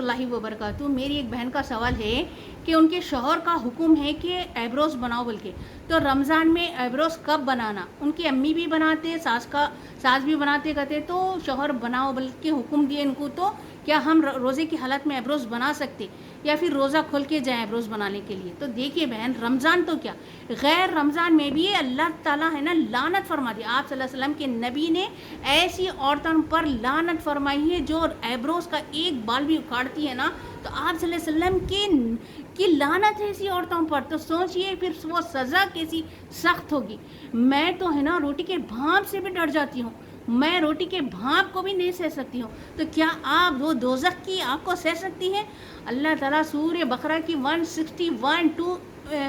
اللہ وبرکاتہ. میری ایک بہن کا سوال ہے کہ ان کے شوہر کا حکم ہے کہ ایبروز بناؤ بول کے, تو رمضان میں ایبروز کب بنانا؟ ان کی امی بھی بناتے, ساس بھی بناتے کہتے, تو شوہر بناؤ بول کے حکم دیے ان کو, تو کیا ہم روزے کی حالت میں ایبروز بنا سکتے یا پھر روزہ کھول کے جائیں ایبروز بنانے کے لیے؟ تو دیکھیے بہن, رمضان تو کیا, غیر رمضان میں بھی اللہ تعالیٰ ہے نا لعنت فرما دی. آپ صلی اللہ علیہ وسلم کے نبی نے ایسی عورتوں پر لعنت فرمائی ہے جو ایبروز کا ایک بال بھی اکھاڑتی ہے نا, تو آپ صلی اللہ علیہ وسلم کی لعنت ہے ایسی عورتوں پر. تو سوچئے پھر وہ سزا کیسی سخت ہوگی. میں تو ہے نا روٹی کے بھانپ سے بھی ڈر جاتی ہوں, میں روٹی کے بھانپ کو بھی نہیں سہ سکتی ہوں, تو کیا آپ وہ دوزخ کی آگ کو سہ سکتی ہیں؟ اللہ تعالیٰ سورہ بقرہ کی 161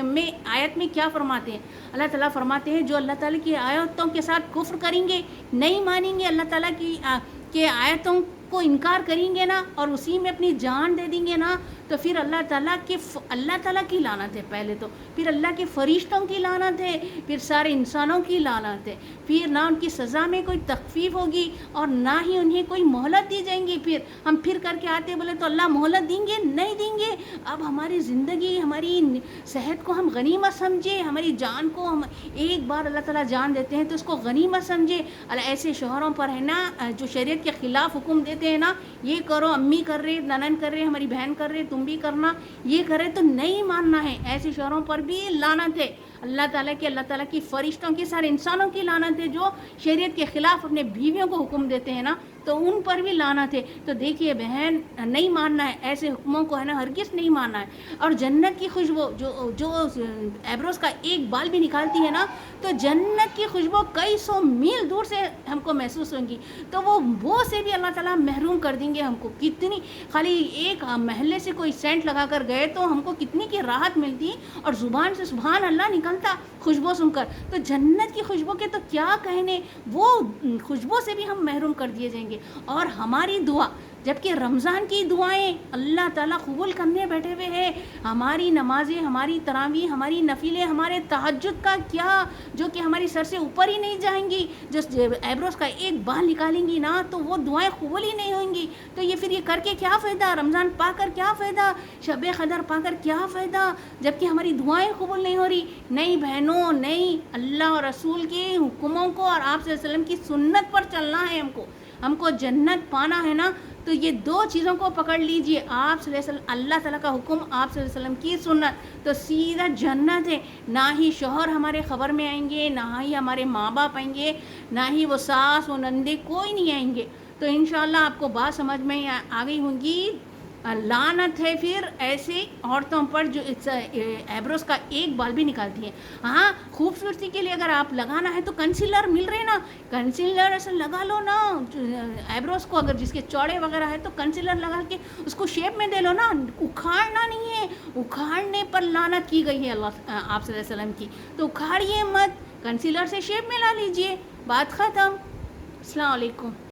میں آیت میں کیا فرماتے ہیں؟ اللہ تعالیٰ فرماتے ہیں جو اللہ تعالیٰ کی آیتوں کے ساتھ کفر کریں گے, نہیں مانیں گے اللہ تعالیٰ کی آیتوں کو انکار کریں گے نا, اور اسی میں اپنی جان دے دیں گے نا, تو پھر اللہ تعالیٰ کی لعنت ہے پہلے تو, پھر اللہ کے فرشتوں کی لعنت ہے, پھر سارے انسانوں کی لعنت ہے, پھر نہ ان کی سزا میں کوئی تخفیف ہوگی اور نہ ہی انہیں کوئی مہلت دی جائیں گی. پھر ہم پھر کر کے آتے بولے تو اللہ مہلت دیں گے؟ نہیں دیں گے. اب ہماری زندگی, ہماری صحت کو ہم غنیمت سمجھے, ہماری جان کو ہم ایک بار اللہ تعالیٰ جان دیتے ہیں تو اس کو غنیمت سمجھے. ایسے شوہروں پر ہے نا جو شریعت کے خلاف حکم دیتے ہیں نا, یہ کرو, امی کر رہے, ننن کر رہے, ہماری بہن کر رہے, تم بھی کرنا, یہ کرے تو نہیں ماننا ہے. ایسے شوہروں پر بھی لعنت ہے. اللہ تعالیٰ کی فرشتوں کی, سارے انسانوں کی لعنت ہے جو شریعت کے خلاف اپنے بیویوں کو حکم دیتے ہیں نا, تو ان پر بھی لعنت ہے. تو دیکھیے بہن, نہیں ماننا ہے ایسے حکموں کو, ہے نا ہرگز نہیں ماننا ہے. اور جنت کی خوشبو جو ایبروز کا ایک بال بھی نکالتی ہے نا, تو جنت کی خوشبو کئی سو میل دور سے ہم کو محسوس ہوں گی, تو وہ سے بھی اللہ تعالیٰ محروم کر دیں گے ہم کو. کتنی خالی ایک محلے سے کوئی سینٹ لگا کر گئے تو ہم کو کتنی کی راحت ملتی, اور زبان سے سبحان اللہ نکلتا خوشبو سن کر, تو جنت کی خوشبو کے تو کیا کہنے, وہ خوشبو سے بھی ہم محروم کر دیے جائیں گے. اور ہماری دعا, جبکہ رمضان کی دعائیں اللہ تعالیٰ قبول کرنے بیٹھے ہوئے ہیں, ہماری نمازیں, ہماری تراویح, ہماری نفلیں, ہمارے تہجد کا کیا, جو کہ ہماری سر سے اوپر ہی نہیں جائیں گی, جو ایبروز کا ایک بال نکالیں گی نا تو وہ دعائیں قبول ہی نہیں ہوئیں گی. تو یہ پھر یہ کر کے کیا فائدہ, رمضان پا کر کیا فائدہ, شب قدر پا کر کیا فائدہ, جبکہ ہماری دعائیں قبول نہیں ہو رہی. نہیں بہنوں, نہیں, اللہ اور رسول کے حکموں کو اور آپ صلی اللہ علیہ وسلم کی سنت پر چلنا ہے. ہم کو جنت پانا ہے نا, تو یہ دو چیزوں کو پکڑ لیجئے, آپ صلی اللہ علیہ وسلم, اللہ تعالیٰ کا حکم, آپ صلی اللہ علیہ وسلم کی سنت, تو سیدھا جنت ہے. نہ ہی شوہر ہمارے خبر میں آئیں گے, نہ ہی ہمارے ماں باپ آئیں گے, نہ ہی وہ ساس و نندے, کوئی نہیں آئیں گے. تو انشاءاللہ آپ کو بات سمجھ میں آ گئی ہوں گی. لعنت ہے پھر ایسے عورتوں پر جو ایبروز کا ایک بال بھی نکالتی ہیں. ہاں, خوبصورتی کے لیے اگر آپ لگانا ہے تو کنسیلر مل رہے نا, کنسیلر ایسا لگا لو نا ایبروز کو, اگر جس کے چوڑے وغیرہ ہے تو کنسیلر لگا کے اس کو شیپ میں دے لو نا, اکھاڑنا نہیں ہے. اکھاڑنے پر لعنت کی گئی ہے آپ صلی اللہ علیہ وسلم کی, تو اکھاڑیے مت, کنسیلر سے شیپ میں لا لیجئے, بات ختم. السلام علیکم.